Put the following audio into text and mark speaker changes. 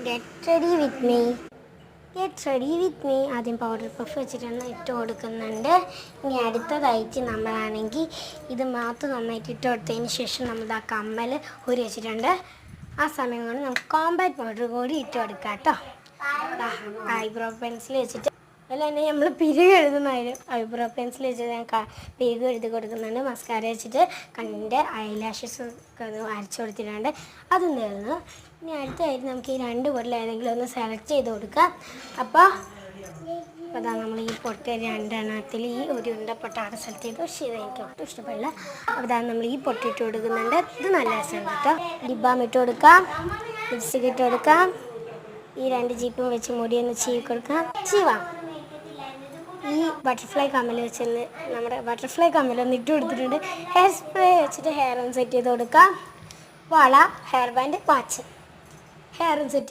Speaker 1: Get ready with me. Get ready with me. ആദ്യം powder puff വെച്ചിട്ടൊന്ന് ഇട്ട് കൊടുക്കുന്നുണ്ട്. ഇനി അടുത്തതായിട്ട് നമ്മളാണെങ്കിൽ ഇത് മാത്രം നന്നായിട്ട് ഇട്ട് കൊടുത്തതിന് ശേഷം നമ്മൾ ആ കമ്മൽ ഊരി വെച്ചിട്ടുണ്ട്. ആ സമയം കൊണ്ട് നമുക്ക് കോമ്പാക്ട് പൗഡർ കൂടി ഇട്ട് കൊടുക്കാം കേട്ടോ. ഐബ്രോ പെൻസിൽ വെച്ചിട്ട് അതുപോലെ തന്നെ നമ്മൾ പിരിക് എഴുതുന്നതായാലും ഐബ്രോ പെൻസിൽ വെച്ചിട്ട് ഞാൻ പിരിക് എഴുതി കൊടുക്കുന്നുണ്ട്. മസ്കാര വെച്ചിട്ട് കണ്ണിൻ്റെ ഐലാഷസ് ഒക്കെ ഒന്ന് വരച്ച് കൊടുത്തിട്ടുണ്ട്. അതും തീർന്നു. ഇനി അടുത്തായിട്ട് നമുക്ക് ഈ രണ്ട് പൊട്ടിൽ ഏതെങ്കിലും ഒന്ന് സെലക്ട് ചെയ്ത് കൊടുക്കാം. അപ്പോൾ അതാ നമ്മൾ ഈ പൊട്ട് രണ്ടെണ്ണത്തിൽ ഈ ഒരു ഉണ്ട പൊട്ടാണ് സെലക്ട് ചെയ്തു. പക്ഷേ ഇത് എനിക്ക് ഒട്ടും ഇഷ്ടപ്പെടില്ല. അപ്പോൾ അതാണ് നമ്മൾ ഈ പൊട്ടിട്ട് കൊടുക്കുന്നുണ്ട്. ഇത് നല്ല രസമുണ്ട് കേട്ടോ. ലിപ് ബാം ഇട്ട് കൊടുക്കാം, ലിപ്സ്റ്റിക് ഇട്ട് കൊടുക്കാം. ഈ രണ്ട് ജീപ്പും വെച്ച് മുടിയൊന്ന് ചീവി കൊടുക്കാം. ചീവാം. ഈ ബട്ടർഫ്ലൈ കമ്മൽ വെച്ചൊന്ന് നമ്മുടെ ബട്ടർഫ്ലൈ കമ്മലൊന്ന് ഇട്ട് കൊടുത്തിട്ടുണ്ട്. ഹെയർ സ്പ്രേ വെച്ചിട്ട് ഹെയർ ഒന്ന് സെറ്റ് ചെയ്ത് കൊടുക്കാം. വള, hair band, watch, hair set